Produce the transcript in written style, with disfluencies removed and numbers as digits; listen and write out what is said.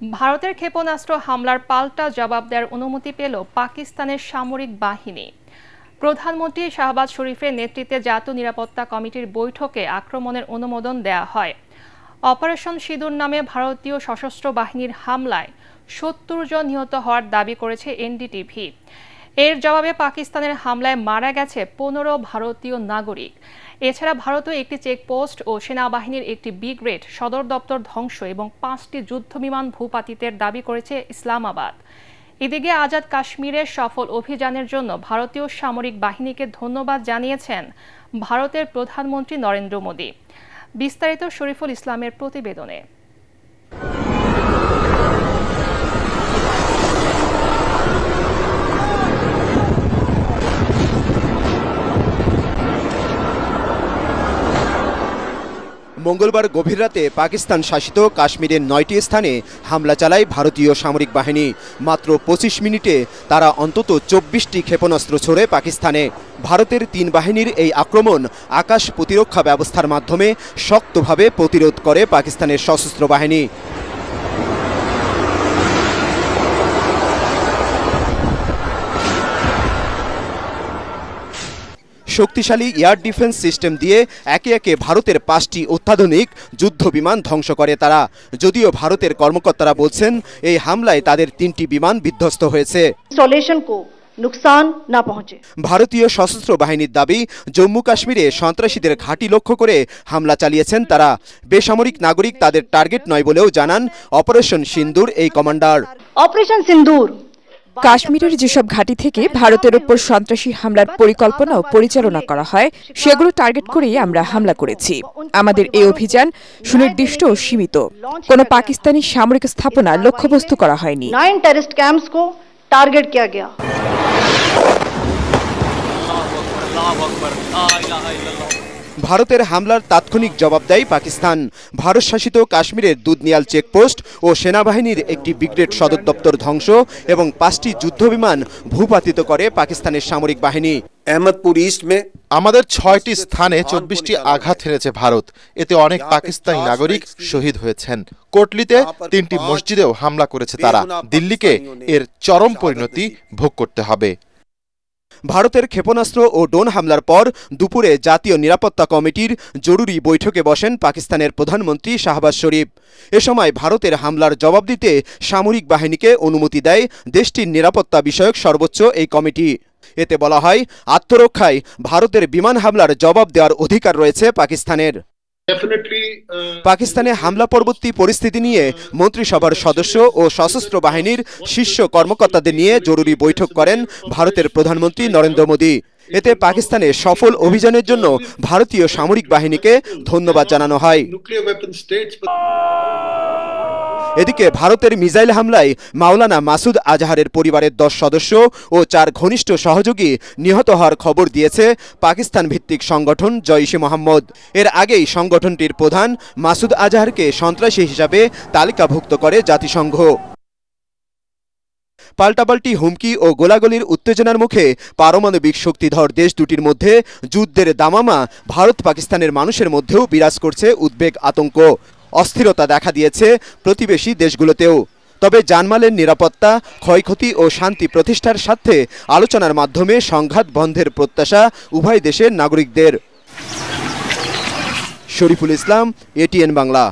ভারতের ক্ষেপণাস্ত্র হামলার পাল্টা জবাব দেওয়ার অনুমতি পেল পাকিস্তানের সামরিক বাহিনী। প্রধানমন্ত্রী শাহবাজ শরীফের নেতৃত্বে জাতীয় নিরাপত্তা কমিটির বৈঠকে আক্রমণের অনুমোদন দেয়া হয়। অপারেশন সিঁদুর নামে ভারতীয় সশস্ত্র বাহিনীর হামলায় ৭০ জন নিহত হওয়ার দাবি করেছে এনডিটিভি। এর জবাবে পাকিস্তানের হামলায় মারা গেছে ১৫ ভারতীয় নাগরিক। এছাড়া ভারতীয় একটি চেকপোস্ট ও সেনাবাহিনীর একটি ব্রিগেড সদর দপ্তর ধ্বংস এবং ৫টি যুদ্ধবিমান ভূপাতিতের দাবি করেছে ইসলামাবাদ। এদিকে আজাদ কাশ্মীরের সফল অভিযানের জন্য ভারতীয় সামরিক বাহিনীকে ধন্যবাদ জানিয়েছেন ভারতের প্রধানমন্ত্রী নরেন্দ্র মোদী। বিস্তারিত শরীফুল ইসলামের প্রতিবেদনে। মঙ্গলবার গভীর রাতে পাকিস্তান শাসিত কাশ্মীরের ৯টি স্থানে হামলা চালায় ভারতীয় সামরিক বাহিনী। মাত্র ২৫ মিনিটে তারা অন্তত ২৪টি ক্ষেপণাস্ত্র ছোড়ে পাকিস্তানে। ভারতের ৩ বাহিনীর এই আক্রমণ আকাশ প্রতিরক্ষা ব্যবস্থার মাধ্যমে শক্তভাবে প্রতিরোধ করে পাকিস্তানের সশস্ত্র বাহিনী। শক্তিশালী এয়ার ডিফেন্স সিস্টেম দিয়ে একে একে ভারতের ৫টি অত্যাধুনিক যুদ্ধ বিমান ধ্বংস করে তারা। যদিও ভারতের কর্মকর্তারা বলছেন এই হামলায় তাদের ৩টি বিমান বিধ্বস্ত হয়েছে। ভারতীয় সশস্ত্র বাহিনীর দাবি, জম্মু কাশ্মীরে সন্ত্রাসীদের ঘাঁটি লক্ষ্য করে হামলা চালিয়েছেন তারা। বেসামরিক নাগরিক তাদের টার্গেট নয় বলেও জানান অপারেশন সিন্দুর এই কমান্ডার। অপারেশন সিন্দুর কাশ্মীরের যেসব ঘাঁটি থেকে ভারতের উপর সন্ত্রাসী হামলার পরিকল্পনা ও পরিচালনা করা হয় সেগুলো টার্গেট করেই আমরা হামলা করেছি। আমাদের এই অভিযান সুনির্দিষ্ট ও সীমিত, কোনো পাকিস্তানি সামরিক স্থাপনা লক্ষ্যবস্তু করা হয়নি। 9 টেররিস্ট ক্যাম্পস কো টার্গেট কিয়া গয়া। ভারতের হামলার তাৎক্ষণিক জবাব দেয় পাকিস্তান। ভারত শাসিত কাশ্মীরের দুধনিয়াল চেকপোস্ট ও সেনাবাহিনীর একটি ব্রিগেড সদর দপ্তর ধ্বংস এবং ৫টি যুদ্ধবিমান ভূপাতিত করে পাকিস্তানের সামরিক বাহিনী। আহমদপুর ইস্ট মে আমাদের ৬টি স্থানে ২৪টি আঘাত হেনেছে ভারত। এতে অনেক পাকিস্তানি নাগরিক শহীদ হয়েছেন। কোটলিতে ৩টি মসজিদেও হামলা করেছে তারা। দিল্লিকে এর চরম পরিণতি ভোগ করতে হবে। ভারতের ক্ষেপণাস্ত্র ও ড্রোন হামলার পর দুপুরে জাতীয় নিরাপত্তা কমিটির জরুরি বৈঠকে বসেন পাকিস্তানের প্রধানমন্ত্রী শাহবাজ শরীফ। এ সময় ভারতের হামলার জবাব দিতে সামরিক বাহিনীকে অনুমতি দেয় দেশটির নিরাপত্তা বিষয়ক সর্বোচ্চ এই কমিটি। এতে বলা হয়, আত্মরক্ষায় ভারতের বিমান হামলার জবাব দেওয়ার অধিকার রয়েছে পাকিস্তানের। পাকিস্তানে হামলা পরবর্তী পরিস্থিতি নিয়ে মন্ত্রিসভার সদস্য ও সশস্ত্র বাহিনীর শীর্ষ কর্মকর্তাদের নিয়ে জরুরি বৈঠক করেন ভারতের প্রধানমন্ত্রী নরেন্দ্র মোদী। এতে পাকিস্তানে সফল অভিযানের জন্য ভারতীয় সামরিক বাহিনীকে ধন্যবাদ জানানো হয়। এদিকে ভারতের মিসাইল হামলায় মাওলানা মাসুদ আজহারের পরিবারের ১০ সদস্য ও ৪ ঘনিষ্ঠ সহযোগী নিহত হওয়ার খবর দিয়েছে পাকিস্তান ভিত্তিক সংগঠন জইশ-ই মোহাম্মদ। এর আগেই সংগঠনটির প্রধান মাসুদ আজহারকে সন্ত্রাসী হিসাবে তালিকাভুক্ত করে জাতিসংঘ। পাল্টাপাল্টি হুমকি ও গোলাগুলির উত্তেজনার মুখে পারমাণবিক শক্তিধর দেশ দুটির মধ্যে যুদ্ধের দামামা ভারত পাকিস্তানের মানুষের মধ্যেও বিরাজ করছে উদ্বেগ, আতঙ্ক। অস্থিরতা দেখা দিয়েছে প্রতিবেশী দেশগুলোতেও। তবে জানমালের নিরাপত্তা, ক্ষয়ক্ষতি ও শান্তি প্রতিষ্ঠার স্বার্থে আলোচনার মাধ্যমে সংঘাত বন্ধের প্রত্যাশা উভয় দেশের নাগরিকদের। শরীফুল ইসলাম, এটিএন বাংলা।